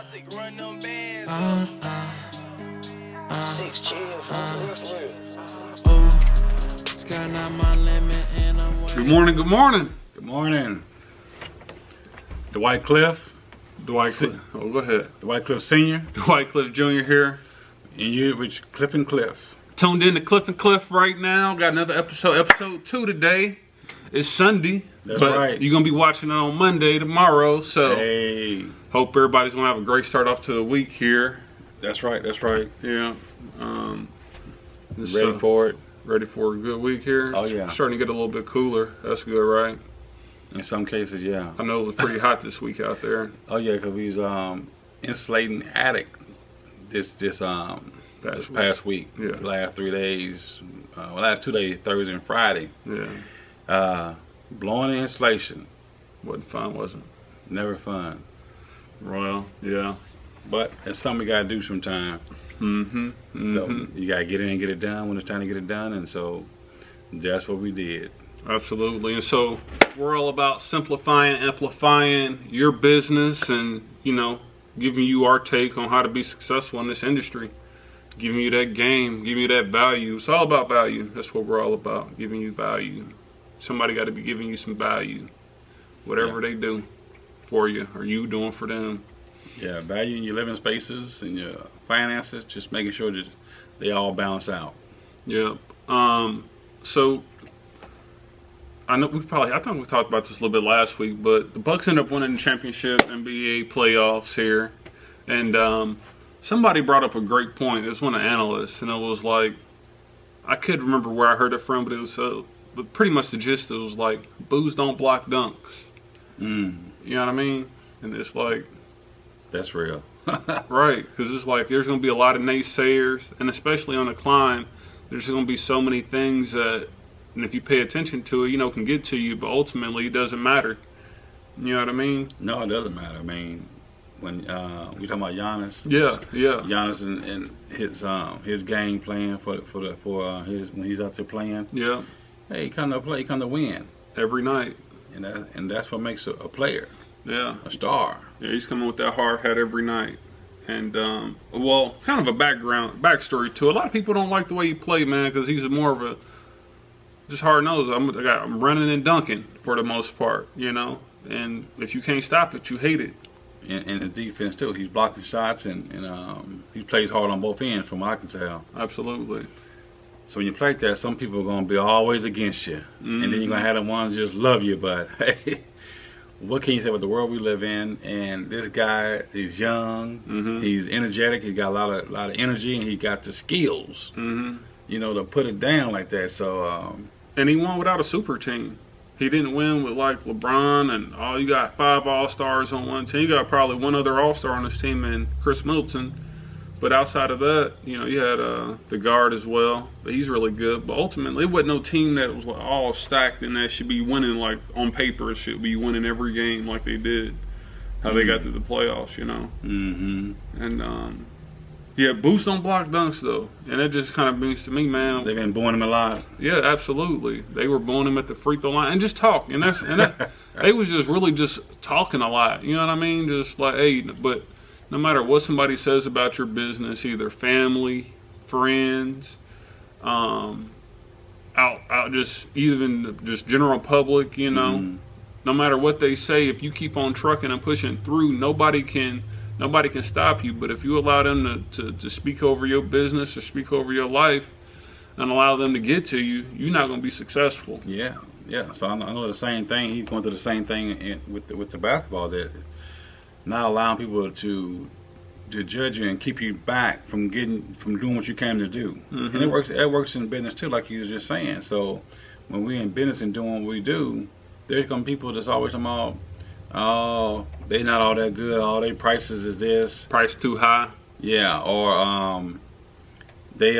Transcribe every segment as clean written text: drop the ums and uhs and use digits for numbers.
Run them bands Six chill, sky not my limit, and I'm Good morning, good morning. Good morning. Dwight Cliff. Oh, go ahead. Dwight Cliff Sr. Dwight Cliff Jr. here. And you, which Cliff and Cliff. Tuned in to Cliff and Cliff right now. Got another episode 2 today. It's Sunday. That's but right. You're going to be watching it on Monday, tomorrow. So, hey. Hope everybody's going to have a great start off to the week here. That's right, that's right. Yeah. Ready for it. Ready for a good week here. Oh, yeah. Starting to get a little bit cooler. That's good, right? In some cases, yeah. I know it was pretty hot this week out there. Oh, yeah, because we was insulating attic this past week. Yeah. The last 3 days. Last 2 days, Thursday and Friday. Yeah. Blowing the insulation. Wasn't fun, wasn't it? Never fun. Well, yeah. But it's something we got to do sometime. So you got to get in and get it done when it's time to get it done. And so that's what we did. Absolutely. And so we're all about simplifying, amplifying your business and, you know, giving you our take on how to be successful in this industry. Giving you that game, giving you that value. It's all about value. That's what we're all about, giving you value. Somebody got to be giving you some value. Whatever they do for you or you doing for them. Yeah, value in your living spaces and your finances, just making sure that they all balance out. Yeah. So I know I think we talked about this a little bit last week, but the Bucks ended up winning the championship, NBA playoffs here, and somebody brought up a great point. It was one of the analysts, and it was like, I couldn't remember where I heard it from, but it was but pretty much the gist. It was like, booze don't block dunks. You know what I mean? And it's like, that's real. Right, because it's like there's going to be a lot of naysayers, and especially on the climb, there's going to be so many things that, and if you pay attention to it, you know, can get to you, but ultimately it doesn't matter. You know what I mean? No, it doesn't matter. I mean, when we talking about Giannis, Giannis and his game plan for his when he's out there playing, hey, he come to play, he come to win every night, and that's what makes a player. Yeah, a star. Yeah, he's coming with that hard hat every night. And, well, kind of a backstory to it. A lot of people don't like the way he played, man, because he's more of a, just hard-nosed. I'm running and dunking for the most part, you know. And if you can't stop it, you hate it. And the defense, too. He's blocking shots, and he plays hard on both ends, from what I can tell. Absolutely. So when you play like that, some people are going to be always against you. And then you're going to have the ones just love you, but, hey, what can you say about the world we live in? And this guy is young, he's energetic, he got a lot of energy, and he got the skills, you know, to put it down like that. So, and he won without a super team. He didn't win with like LeBron and you got 5 All-Stars on one team. You got probably one other All-Star on this team, and Chris Middleton. But outside of that, you know, you had the guard as well, but he's really good. But ultimately, it wasn't no team that was all stacked and that should be winning, like on paper, it should be winning every game like they did, how they got to the playoffs, you know. And yeah, boosts don't block dunks though, and that just kind of means to me, man. They've been booing him a lot. Yeah, absolutely. They were booing him at the free throw line and just talk, and that they was just really just talking a lot. You know what I mean? Just like, hey, but. No matter what somebody says about your business, either family, friends, out just even just general public, you know, no matter what they say, if you keep on trucking and pushing through, nobody can stop you. But if you allow them to speak over your business or speak over your life and allow them to get to you, you're not going to be successful. Yeah. So I know the same thing. He's going through the same thing with the basketball, that not allowing people to judge you and keep you back from doing what you came to do. And it works in business too, like you was just saying. So when we're in business and doing what we do, there's gonna be people that's always talking about, oh, they not all that good, all their prices is this, price too high. Yeah, or they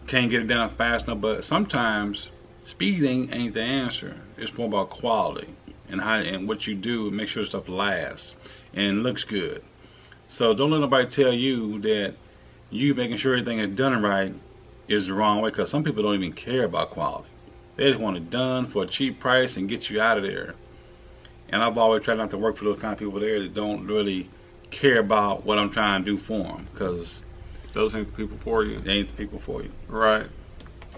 can't get it done fast enough. But sometimes speed ain't the answer. It's more about quality and what you do, and make sure stuff lasts and looks good. So don't let nobody tell you that you making sure everything is done right is the wrong way, because some people don't even care about quality. They just want it done for a cheap price and get you out of there. And I've always tried not to work for those kind of people there that don't really care about what I'm trying to do for them, because those ain't the people for you. they ain't the people for you. Right.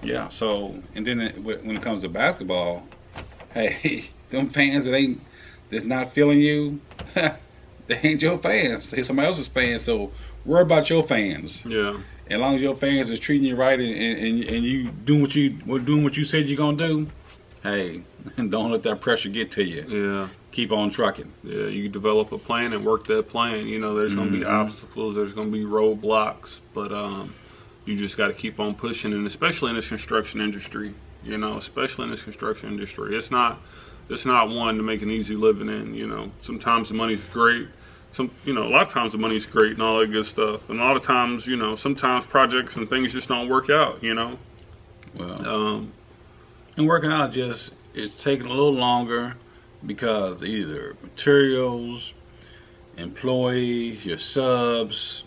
Yeah. So, and then when it comes to basketball, hey, them fans that's not feeling you, they ain't your fans. They're somebody else's fans. So worry about your fans. Yeah. As long as your fans are treating you right and you doing what you said you're gonna do, hey, don't let that pressure get to you. Yeah. Keep on trucking. Yeah, you develop a plan and work that plan. You know, there's going to be obstacles, there's going to be roadblocks, but you just got to keep on pushing, and especially in this construction industry. You know, especially in this construction industry, it's not one to make an easy living in. You know, sometimes the money's great. A lot of times the money's great and all that good stuff, and a lot of times, you know, sometimes projects and things just don't work out. You know, well, and working out it's taking a little longer. Because either materials, employees, your subs.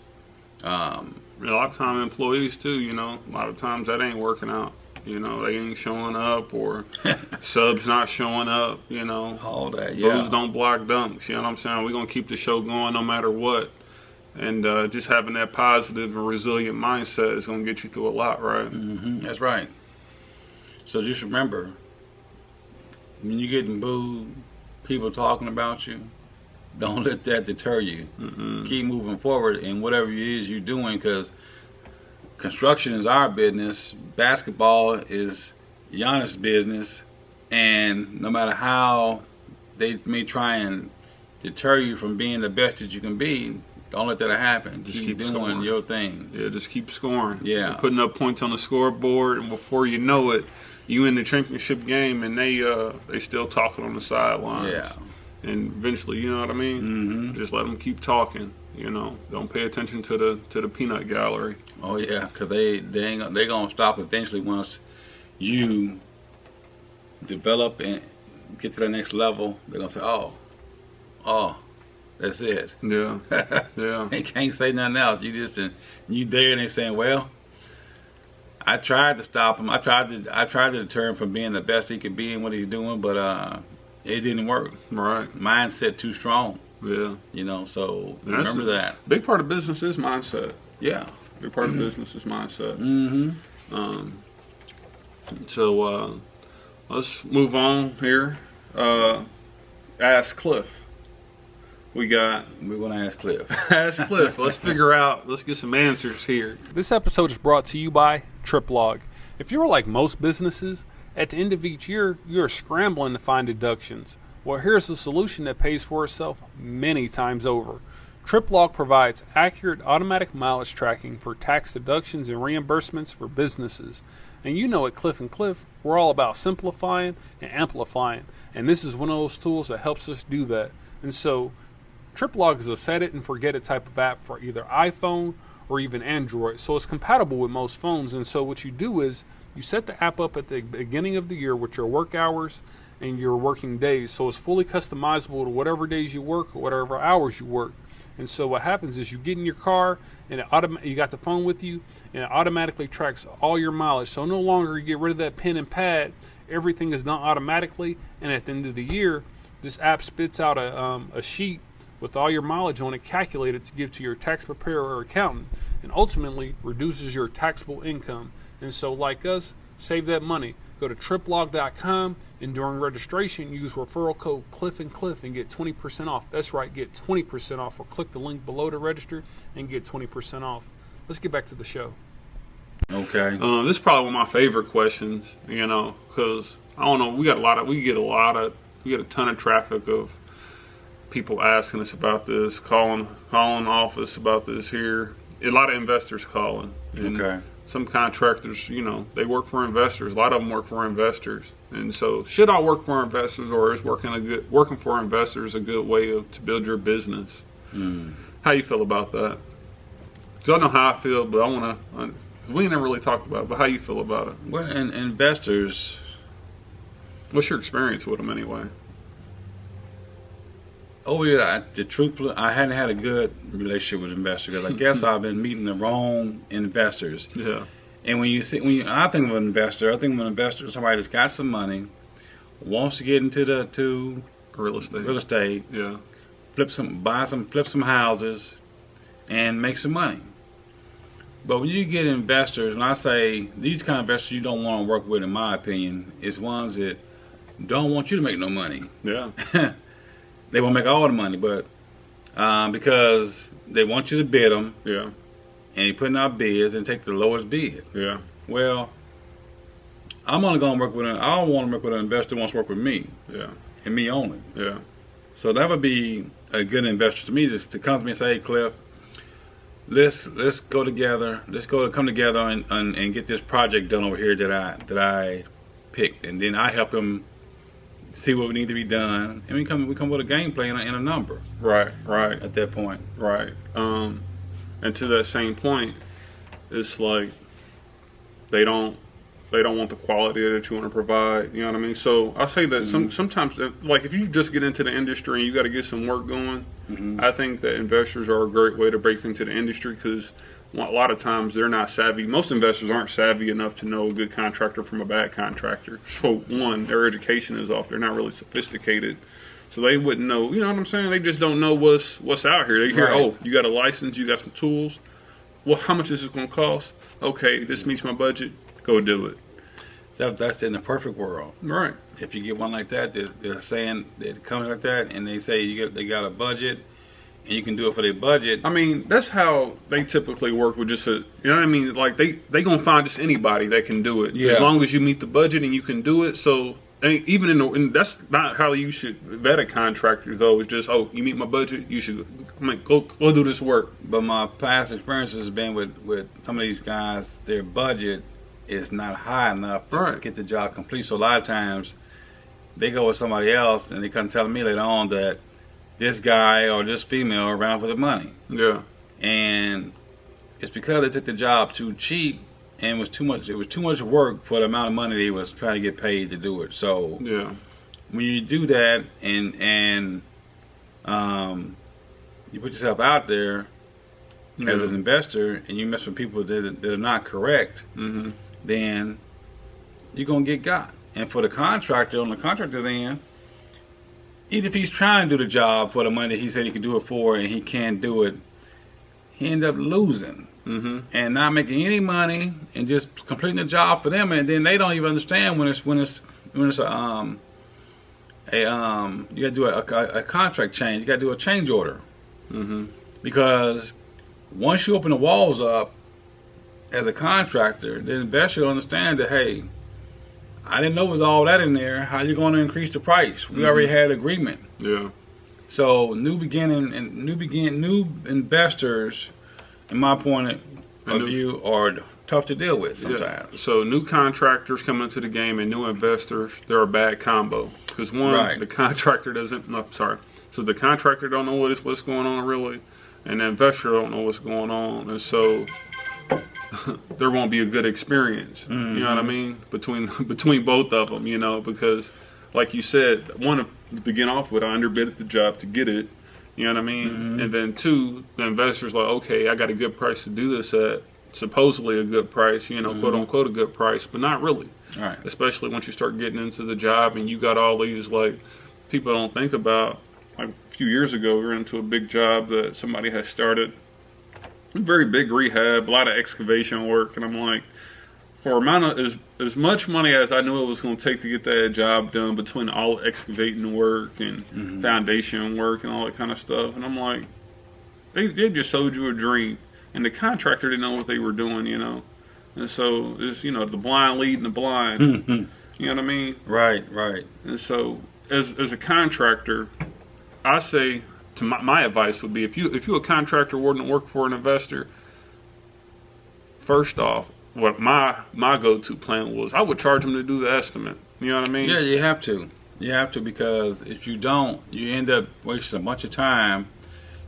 A lot of time employees too, you know. A lot of times that ain't working out. You know, they ain't showing up, or subs not showing up, you know. All that, yeah. Those don't block dunks, you know what I'm saying? We're going to keep the show going no matter what. And just having that positive and resilient mindset is going to get you through a lot, right? Mm-hmm. That's right. So just remember, when you're getting booed, people talking about you, don't let that deter you. Keep moving forward in whatever it is you're doing, because construction is our business, basketball is Giannis' business, and no matter how they may try and deter you from being the best that you can be, don't let that happen. Just keep doing scoring. Your thing. Yeah, just keep scoring. Yeah. You're putting up points on the scoreboard, and before you know it, you in the championship game, and they still talking on the sidelines. Yeah. And eventually, you know what I mean? Mm-hmm. Just let them keep talking. You know, don't pay attention to the peanut gallery. Oh yeah, because they gonna stop eventually once you develop and get to the next level. They're gonna say, oh, that's it. Yeah. Yeah. They can't say nothing else. You there, and they saying, well, I tried to stop him. I tried to deter him from being the best he could be in what he's doing, but it didn't work. Right. Mindset too strong. Yeah. You know, so remember that. Big part of business is mindset. Yeah. Big part of business is mindset. Mm-hmm. So let's move on here. Ask Cliff. We're gonna ask Cliff. Ask Cliff. Let's get some answers here. This episode is brought to you by TripLog. If you're like most businesses, at the end of each year, you're scrambling to find deductions. Well, here's a solution that pays for itself many times over. TripLog provides accurate automatic mileage tracking for tax deductions and reimbursements for businesses. And you know at Cliff & Cliff, we're all about simplifying and amplifying. And this is one of those tools that helps us do that. And so, TripLog is a set it and forget it type of app for either iPhone or even Android. So it's compatible with most phones. And so what you do is you set the app up at the beginning of the year with your work hours and your working days. So it's fully customizable to whatever days you work or whatever hours you work. And so what happens is you get in your car and you got the phone with you, and it automatically tracks all your mileage. So no longer you get rid of that pen and pad. Everything is done automatically. And at the end of the year, this app spits out a sheet with all your mileage on it calculated to give to your tax preparer or accountant, and ultimately reduces your taxable income. And so like us, save that money. Go to TripLog.com, and during registration, use referral code Cliff and Cliff and get 20% off. That's right, get 20% off, or click the link below to register and get 20% off. Let's get back to the show. Okay. This is probably one of my favorite questions, you know, because I don't know, we get a ton of traffic of people asking us about this, calling office about this here. A lot of investors calling. And okay. Some contractors, you know, they work for investors. A lot of them work for investors. And so, should I work for investors, or is working for investors a good way to build your business? How you feel about that? Because I know how I feel, but we ain't never really talked about it. But how you feel about it? Well, and investors. What's your experience with them anyway? Oh yeah, truthfully, I hadn't had a good relationship with investors, because I guess I've been meeting the wrong investors. Yeah. And when I think of an investor, somebody that's got some money, wants to get into real estate, Yeah. flip some houses, and make some money. But when you get investors, and I say these kind of investors you don't want to work with, in my opinion, is ones that don't want you to make no money. Yeah. They want to make all the money, but because they want you to bid them. Yeah. And you're putting out bids and take the lowest bid. Yeah. Well, I'm only going to work with I don't want to work with an investor who wants to work with me. Yeah. And me only. Yeah. So that would be a good investor to me, just to come to me and say, hey, Cliff, let's go together. Let's come together and get this project done over here that I picked, and then I help him see what need to be done, and we come with a game plan and a number. Right. Right. At that point. Right. And to that same point, it's like they don't want the quality that you want to provide. You know what I mean? So I say that sometimes, like if you just get into the industry and you got to get some work going, I think that investors are a great way to break into the industry, because a lot of times they're not savvy. Most investors aren't savvy enough to know a good contractor from a bad contractor. So one, their education is off. They're not really sophisticated. So they wouldn't know, you know what I'm saying? They just don't know what's out here. They hear, oh, you got a license, you got some tools. Well, how much is this going to cost? Okay, this meets my budget. Go do it. That's in the perfect world. Right. If you get one like that, they're saying they're coming like that, and they say they got a budget, and you can do it for their budget. I mean, that's how they typically work with just you know what I mean? Like they gonna find just anybody that can do it, as long as you meet the budget and you can do it. So even and that's not how you should vet a contractor, though. It's just, oh, you meet my budget, you should go do this work. But my past experiences has been with some of these guys, their budget is not high enough to get the job complete. So a lot of times they go with somebody else, and they come telling me later on that this guy or this female are around for the money. Yeah. And it's because they took the job too cheap, and it was too much work for the amount of money they was trying to get paid to do it. So yeah, when you do that and you put yourself out there as an investor, and you mess with people that are not correct, then you're gonna get got. And for the contractor, on the contractor's end, even if he's trying to do the job for the money he said he could do it for, and he can't do it, he ends up losing and not making any money, and just completing the job for them. And then they don't even understand when it's you gotta do a contract change. You gotta do a change order, because once you open the walls up as a contractor, the investor will understand that, hey, I didn't know it was all that in there. How you going to increase the price? We already had agreement. Yeah. So new investors, in my point of view, are tough to deal with sometimes. Yeah. So new contractors come into the game and new investors, they're a bad combo. Because one, the contractor doesn't. No, sorry. So the contractor don't know what's going on really, and the investor don't know what's going on, and so there won't be a good experience. You know what I mean? Between both of them, you know, because like you said, one, to begin off with, I underbid the job to get it. You know what I mean? And then two, the investor's like, okay, I got a good price to do this at, supposedly a good price, you know, quote unquote a good price, but not really. Right. Especially once you start getting into the job and you got all these, like, people don't think about. Like a few years ago, we were into a big job that somebody had started. A very big rehab, a lot of excavation work, and I'm like, for amount of as much money as I knew it was going to take to get that job done, between all excavating work and foundation work and all that kind of stuff, and I'm like, they just sold you a dream, and the contractor didn't know what they were doing, you know, and so it's, you know, the blind leading the blind. You know what I mean? Right. And so as a contractor, I say, to my advice would be, if you're a contractor wanting to work for an investor, first off, what my go-to plan was, I would charge them to do the estimate. You know what I mean? Yeah, you have to. You have to, because if you don't, you end up wasting a bunch of time,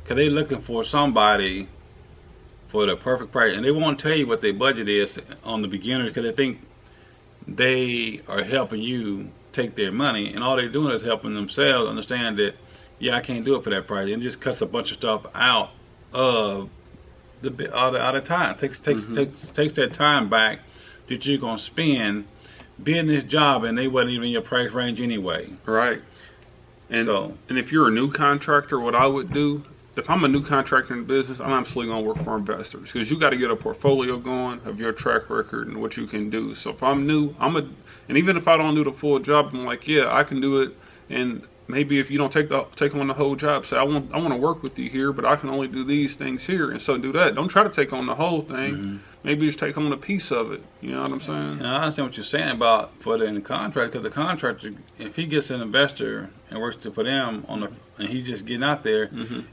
because they're looking for somebody for the perfect price, and they won't tell you what their budget is on the beginner, because they think they are helping you take their money, and all they're doing is helping themselves understand that, yeah, I can't do it for that price, and just cuts a bunch of stuff out of the time. Takes that time back that you're gonna spend bidding this job, and they wasn't even in your price range anyway. Right. And if you're a new contractor, what I would do, if I'm a new contractor in the business, I'm absolutely going to work for investors, because you got to get a portfolio going of your track record and what you can do. So if I'm new, and even if I don't do the full job, I'm like, yeah, I can do it. And maybe if you don't take on the whole job, say I want to work with you here, but I can only do these things here, and so do that. Don't try to take on the whole thing. Mm-hmm. Maybe just take on a piece of it. You know what I'm saying? And I understand what you're saying about putting in the contract, because the contractor, if he gets an investor and works for them and he's just getting out there,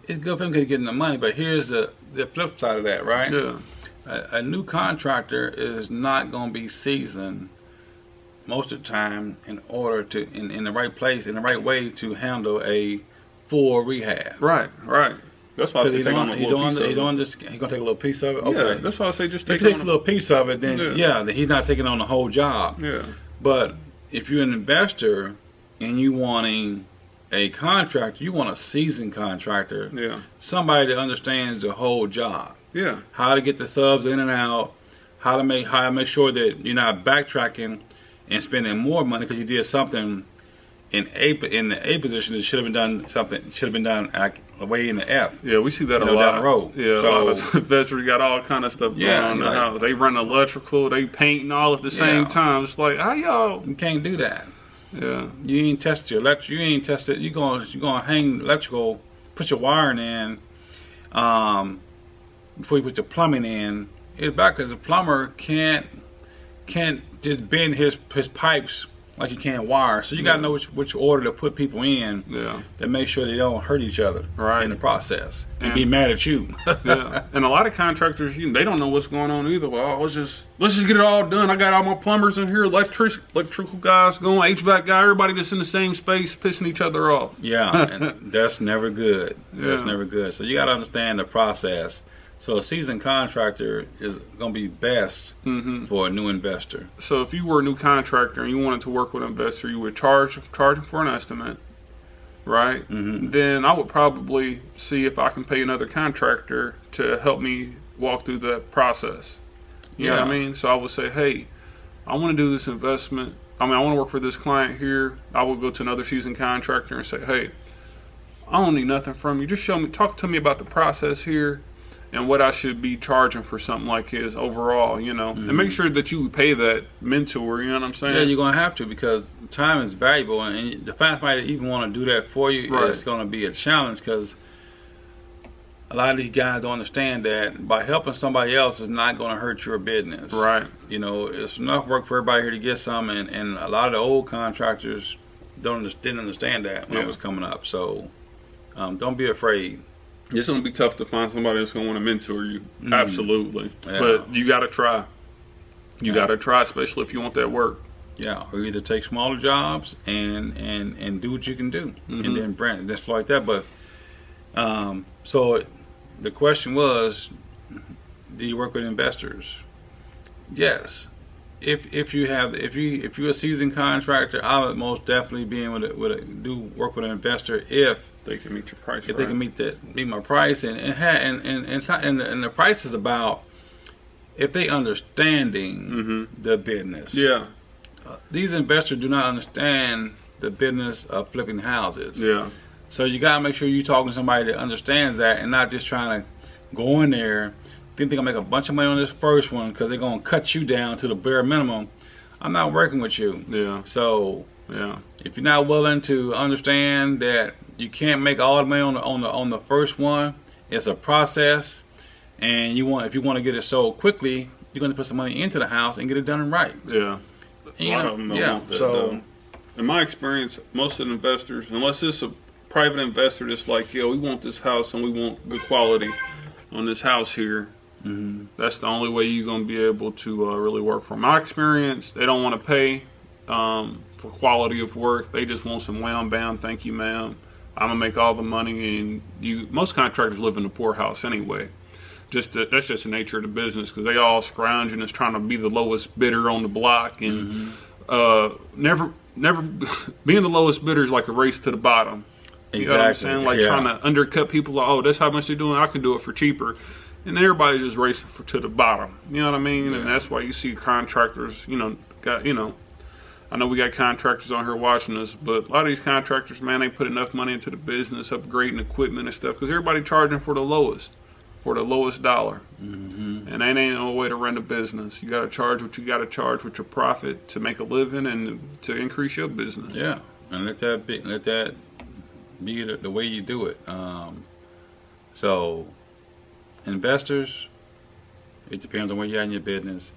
it's good for him because he's getting the money. But here's the flip side of that, right? Yeah. A new contractor is not going to be seasoned most of the time in order to in the right place, in the right way to handle a full rehab. Right. That's why I say take on a little piece of it. He's going to take a little piece of it? Okay. Yeah, that's why I say just take if he takes a little piece of it, then then he's not taking on the whole job. Yeah. But if you're an investor and you wanting a contractor, you want a seasoned contractor. Yeah. Somebody that understands the whole job. Yeah. How to get the subs in and out, how to make sure that you're not backtracking and spending more money because you did something in the A position that should have been done way in the F. Yeah, we see that a lot down the road. Yeah, so, a lot of investors got all kind of stuff going on in the house. They run electrical, they painting all at the same time. It's like, how y'all? You can't do that. Yeah. You ain't test your electric. You ain't test it. You're gonna hang electrical, put your wiring in, before you put your plumbing in. It's back because the plumber can't just bend his pipes like you can wire. So you gotta know which order to put people in. Yeah. To make sure they don't hurt each other in the process and be mad at you. Yeah. And a lot of contractors, they don't know what's going on either. Well, let's just get it all done. I got all my plumbers in here, electrical guys going, HVAC guy, everybody just in the same space pissing each other off. Yeah, and that's never good. That's never good. So you gotta understand the process. So a seasoned contractor is going to be best for a new investor. So if you were a new contractor and you wanted to work with an investor, you would charge him for an estimate, right? Then I would probably see if I can pay another contractor to help me walk through that process. You know what I mean? So I would say, hey, I want to do this investment. I want to work for this client here. I would go to another seasoned contractor and say, hey, I don't need nothing from you. Just talk to me about the process here and what I should be charging for something like his overall, and make sure that you pay that mentor, you know what I'm saying? Yeah, you're going to have to, because time is valuable, and to find somebody that even want to do that for you is going to be a challenge, because a lot of these guys don't understand that by helping somebody else is not going to hurt your business. Right. It's enough work for everybody here to get some, and a lot of the old contractors didn't understand that when it was coming up. So don't be afraid. It's going to be tough to find somebody that's going to want to mentor you. Absolutely. Yeah. But you got to try. You got to try, especially if you want that work. Yeah, or either take smaller jobs and do what you can do, and then brand just like that. But so the question was, do you work with investors? Yes. If you're a seasoned contractor, I would most definitely be able to work with an investor if they can meet your price. If they can meet my price, and the price is about if they understanding the business. Yeah. These investors do not understand the business of flipping houses. Yeah. So you gotta make sure you're talking to somebody that understands that, and not just trying to go in there think they're gonna make a bunch of money on this first one because they're gonna cut you down to the bare minimum. I'm not working with you. Yeah. So yeah, if you're not willing to understand that you can't make all the money on the first one, it's a process, and if you want to get it sold quickly, you're gonna put some money into the house and get it done right. Yeah. A lot of them don't want that, so in my experience, most of the investors, unless it's a private investor that's like, yo, we want this house and we want good quality on this house here, that's the only way you're going to be able to really work. From my experience, they don't want to pay for quality of work. They just want some wham bam, thank you ma'am, I'm going to make all the money. And most contractors live in a poorhouse anyway. That's just the nature of the business, because they all scrounging and trying to be the lowest bidder on the block, and never being the lowest bidder is like a race to the bottom. You know what I'm saying? Like trying to undercut people. Like, oh, that's how much they're doing, I can do it for cheaper, and everybody's just racing to the bottom. You know what I mean? And that's why you see contractors. I I know we got contractors on here watching us, but a lot of these contractors, man, they put enough money into the business, upgrading equipment and stuff, because everybody charging for the lowest dollar. And that ain't no way to run a business. You got to charge what you got to charge with your profit to make a living and to increase your business. Yeah, and let that be the way you do it. So, investors, it depends on where you're at in your business,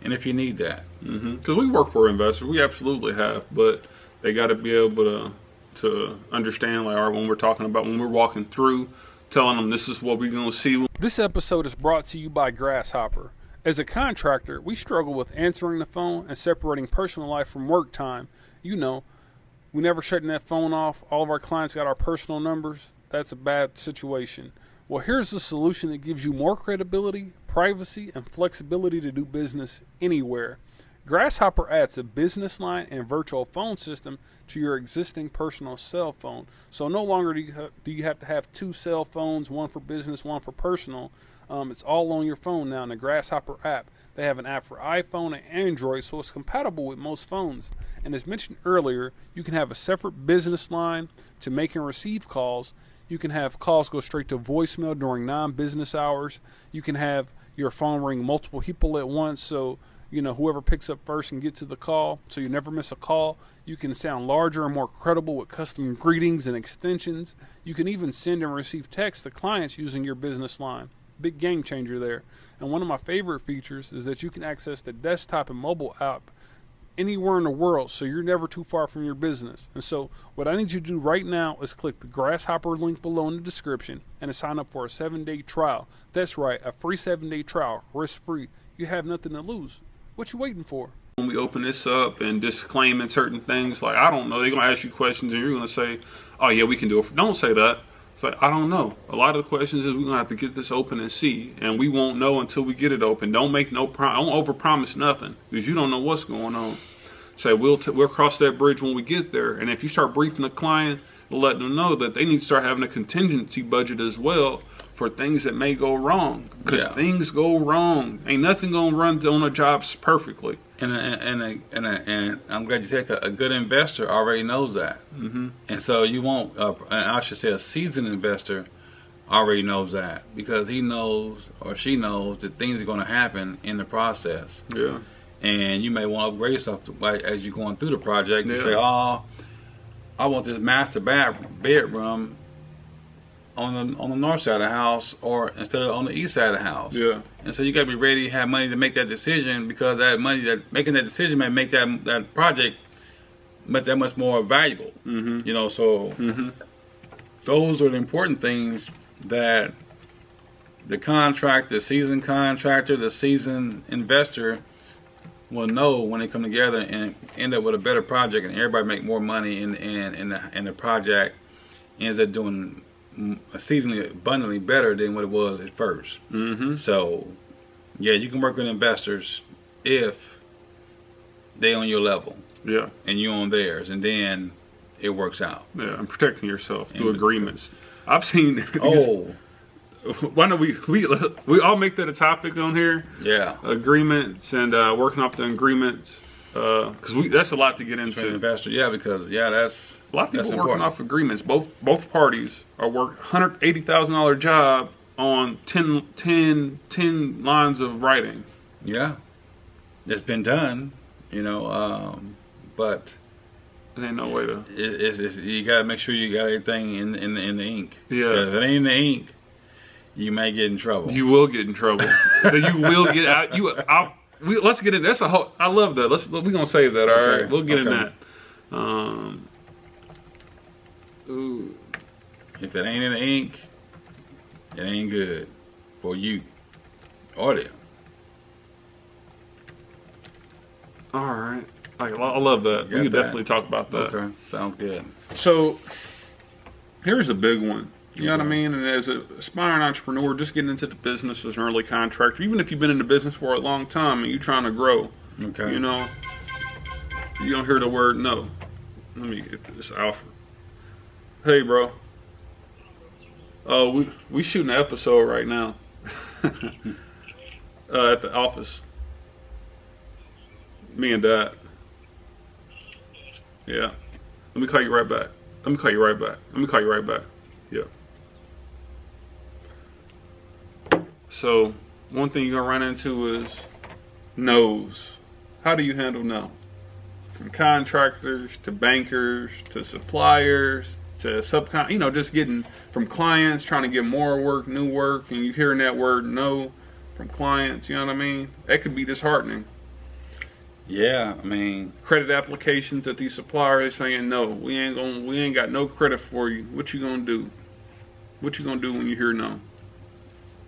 and if you need that. Because we work for investors, we absolutely have, but they got to be able to understand, like, when we're talking about, when we're walking through, telling them this is what we're going to see. This episode is brought to you by Grasshopper. As a contractor, we struggle with answering the phone and separating personal life from work time. You know, we never shutting that phone off. All of our clients got our personal numbers. That's a bad situation. Well, here's the solution that gives you more credibility, privacy, and flexibility to do business anywhere. Grasshopper adds a business line and virtual phone system to your existing personal cell phone. So no longer do you have to have two cell phones, one for business, one for personal. It's all on your phone now in the Grasshopper app. They have an app for iPhone and Android, so it's compatible with most phones. And as mentioned earlier, you can have a separate business line to make and receive calls. You can have calls go straight to voicemail during non-business hours. You can have your phone ring multiple people at once, so you know whoever picks up first can get to the call, so you never miss a call. You can sound larger and more credible with custom greetings and extensions. You can even send and receive text to clients using your business line. Big game changer there. And one of my favorite features is that you can access the desktop and mobile app anywhere in the world, so you're never too far from your business. And so what I need you to do right now is click the Grasshopper link below in the description and to sign up for a 7-day trial. That's right, a free 7-day trial, risk-free. You have nothing to lose. What you waiting for? When we open this up and disclaiming certain things, like, I don't know, they're going to ask you questions and you're going to say, oh yeah, we can do it. Don't say that. It's like, I don't know. A lot of the questions is we're going to have to get this open and see, and we won't know until we get it open. Don't make don't overpromise nothing, because you don't know what's going on. Say, we'll cross that bridge when we get there. And if you start briefing the client, let them know that they need to start having a contingency budget as well for things that may go wrong, because things go wrong. Ain't nothing gonna run on a job perfectly. And I'm glad you said a good investor already knows that. And so you won't, I should say a seasoned investor already knows that, because he knows or she knows that things are going to happen in the process. Yeah. And you may want to upgrade stuff as you're going through the project. You say, oh, I want this master bedroom on the north side of the house, or instead of on the east side of the house. Yeah. And so you got to be ready to have money to make that decision, because that money, that making that decision may make that project that much more valuable. You know, so those are the important things that the contractor, the seasoned contractor, the seasoned investor will know when they come together and end up with a better project, and everybody make more money, and the project ends up doing exceedingly abundantly better than what it was at first. So yeah, you can work with investors if they on your level, and you on theirs, and then it works out. Yeah, and protecting yourself through agreements. I've seen why don't we all make that a topic on here? Yeah, agreements and working off the agreements, because that's a lot to get into. An investor, because that's a lot of people working off agreements. Both parties are working $180,000 job on 10 lines of writing. Yeah, it's been done, you know, but there ain't no way to. You got to make sure you got everything in the ink. Yeah, if it ain't in the ink, you may get in trouble. You will get in trouble. You will get out. Let's get in. That's a whole. I love that. We're gonna save that. All right, we'll get in that. Ooh. If it ain't in the ink, it ain't good for you or them. All right. I love that. We can definitely talk about that. Okay, sounds good. So here's a big one. You know what I mean? And as an aspiring entrepreneur, just getting into the business as an early contractor, even if you've been in the business for a long time and you're trying to grow, you know, you don't hear the word no. Let me get this Alfred. Hey, bro. We shooting an episode right now at the office. Me and Dad. Yeah. Let me call you right back. Let me call you right back. Let me call you right back. Yeah. So, one thing you're going to run into is no's. How do you handle no? From contractors to bankers to suppliers to just getting from clients trying to get more work, new work, and you hearing that word no from clients, you know what I mean? That could be disheartening. Yeah, I mean, Credit applications at these suppliers saying no, we ain't got no credit for you. What you gonna do? What you gonna do when you hear no?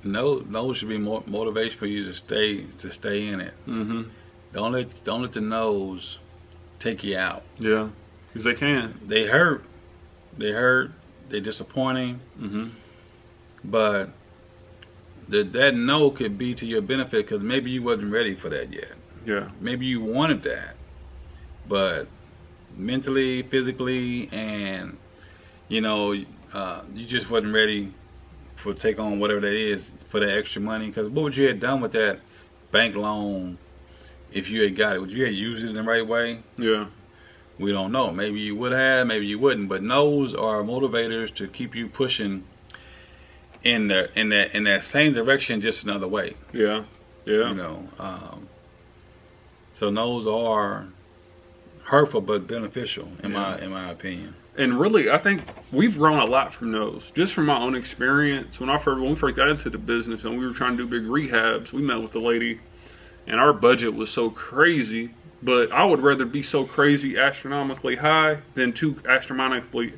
no should be more motivation for you to stay in it. Mm-hmm. Don't let the no's take you out. Yeah, because they can. They hurt. They're disappointing. Mm-hmm. But that no could be to your benefit because maybe you wasn't ready for that yet. Yeah. Maybe you wanted that, but mentally, physically, and you just wasn't ready for take on whatever that is for that extra money. Because what would you have done with that bank loan if you had got it? Would you have used it in the right way? Yeah. We don't know. Maybe you would have, maybe you wouldn't. But no's are motivators to keep you pushing in that same direction, just another way. Yeah. Yeah. So no's are hurtful but beneficial in my opinion. And really, I think we've grown a lot from those. Just from my own experience, when we first got into the business and we were trying to do big rehabs, we met with a lady, and our budget was so crazy. But I would rather be so crazy astronomically high than too astronomically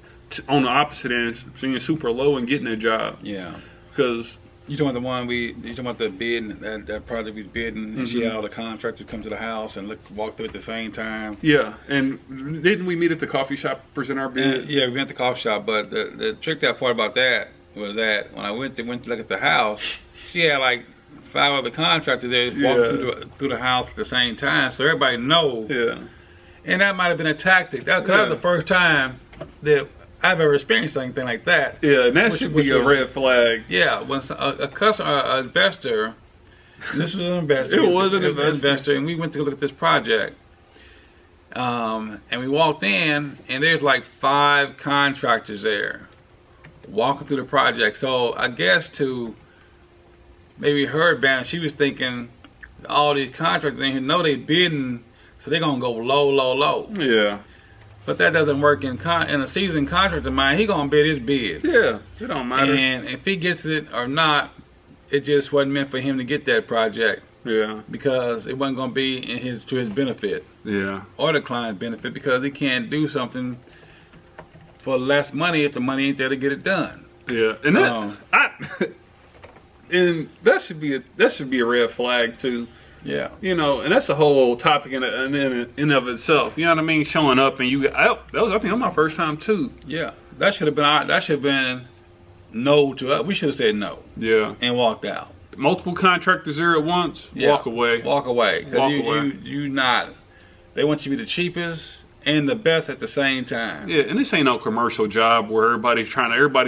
on the opposite end, being super low and getting a job. Yeah. Because you talking about you talking about the bid, that project we was bidding, and she had all the contractors come to the house and walk through at the same time. Yeah, and didn't we meet at the coffee shop, present our bid? And, yeah, we went at the coffee shop, but the tricked out part about that was that when I went to look at the house, she had like 5 other contractors there walking through the house at the same time, so everybody knows. Yeah. And that might have been a tactic. That was the first time that I've ever experienced anything like that. Yeah, and that should be a red flag. Yeah, when a customer, an investor, and this was an investor. It was an investor. And we went to look at this project. And we walked in, and there's like 5 contractors there walking through the project. So I guess to maybe her advantage, she was thinking all these contractors in here know they bidding, so they're gonna go low. Yeah. But that doesn't work in a seasoned contractor mind. He gonna bid his bid. Yeah, it don't matter. And if he gets it or not, it just wasn't meant for him to get that project. Yeah. Because it wasn't gonna be to his benefit. Yeah. Or the client's benefit, because he can't do something for less money if the money ain't there to get it done. Yeah, and that should be a red flag too. Yeah. And that's a whole topic in of itself. You know what I mean? Showing up and I think that was my first time too. Yeah. That should have been no to us. We should have said no. Yeah. And walked out. Multiple contractors there at once. Yeah. Walk away. Walk away. Walk away. You not. They want you to be the cheapest and the best at the same time. Yeah, and this ain't no commercial job where everybody's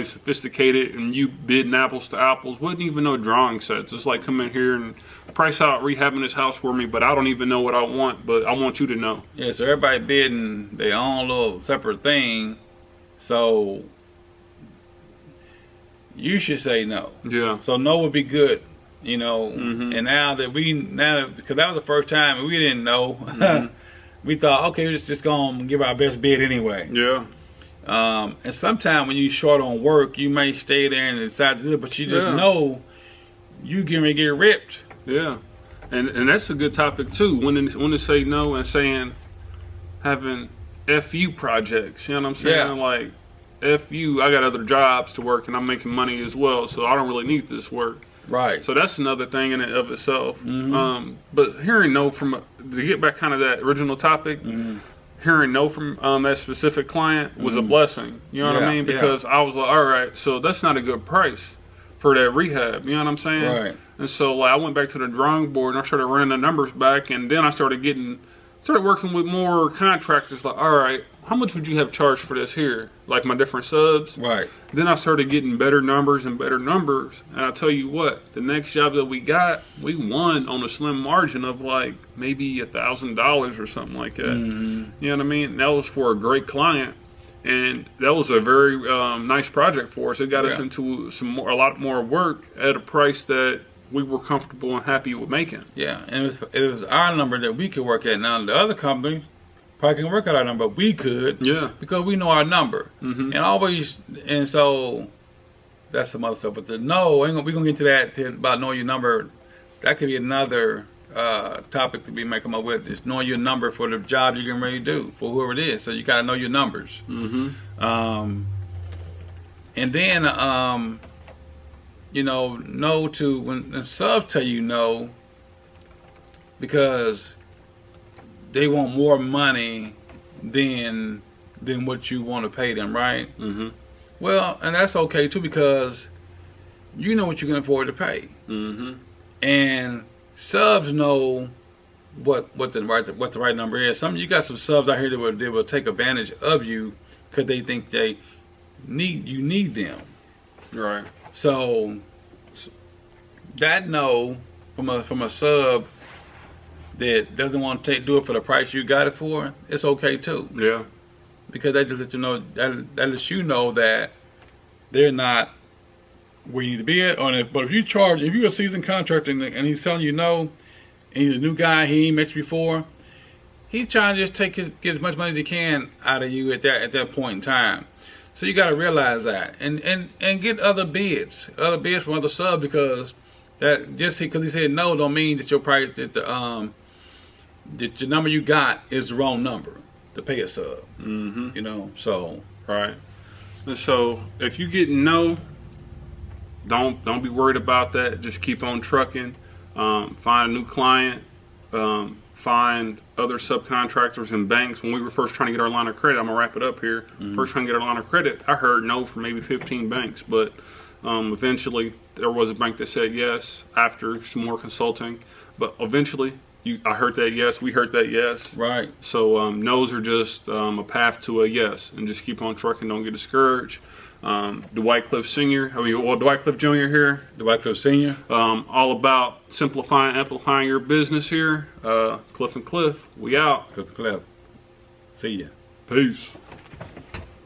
sophisticated and you bidding apples to apples. Wouldn't even know drawing sets. It's like come in here and price out rehabbing this house for me, but I don't even know what I want, but I want you to know. Yeah, so everybody bidding their own little separate thing. So you should say no. Yeah. So no would be good, Mm-hmm. And now that because that was the first time and we didn't know. Mm-hmm. We thought, okay, we're just gonna give our best bid anyway. Yeah. And sometimes when you're short on work, you may stay there and decide to do it, but you just know you gonna get ripped. Yeah, and that's a good topic too. When to say no and having FU projects. You know what I'm saying? Yeah. Like FU, I got other jobs to work and I'm making money as well, so I don't really need this work. Right. So that's another thing in and of itself. Mm-hmm. But hearing no to get back kind of that original topic, hearing no from that specific client was a blessing. You know what I mean? Because I was like, all right, so that's not a good price for that rehab. You know what I'm saying? Right. And so I went back to the drawing board and I started running the numbers back, and then I started working with more contractors. Like, all right, how much would you have charged for this here? Like my different subs. Right. Then I started getting better numbers and better numbers. And I tell you what, the next job that we got, we won on a slim margin of like maybe $1,000 or something like that. Mm-hmm. You know what I mean? That was for a great client. And that was a very nice project for us. It got us into a lot more work at a price that we were comfortable and happy with making. Yeah, and it was our number that we could work at. Now the other company probably can work at our number, but we could, because we know our number. Mm-hmm. And so that's some other stuff. But we're gonna get into that about knowing your number. That could be another topic to be making up with. Is knowing your number for the job you're getting ready to do for whoever it is. So you got to know your numbers. Mm-hmm. And then know to when subs tell you no, because they want more money than what you want to pay them, right? Mm-hmm. Well, and that's okay too, because you know what you can afford to pay. Mm-hmm. And subs know what the right number is. You got some subs out here that will take advantage of you because they think you need them. Right. So that no from a sub that doesn't want to do it for the price you got it for, it's okay too. Yeah. Because that just lets you know, that lets you know that they're not where you need to be at. But if you're a seasoned contractor and he's telling you no, and he's a new guy, he ain't met you before, he's trying to just get as much money as he can out of you at that point in time. So you got to realize that, and get other bids from other subs, because that just because he said no don't mean that your price that your number you got is the wrong number to pay a sub. Mm-hmm. So right. And so if you get no, don't be worried about that. Just keep on trucking. Find a new client. Find other subcontractors and banks. When we were first trying to get our line of credit, I'm gonna wrap it up here. Mm-hmm. First trying to get our line of credit, I heard no from maybe 15 banks, but eventually there was a bank that said yes after some more consulting. But eventually, I heard that yes, we heard that yes. right. So no's are just a path to a yes, and just keep on trucking. Don't get discouraged. Dwight Cliff Sr. Dwight Cliff Jr. here. Dwight Cliff Sr. All about simplifying, amplifying your business here. Cliff and Cliff, we out. Cliff. See ya. Peace.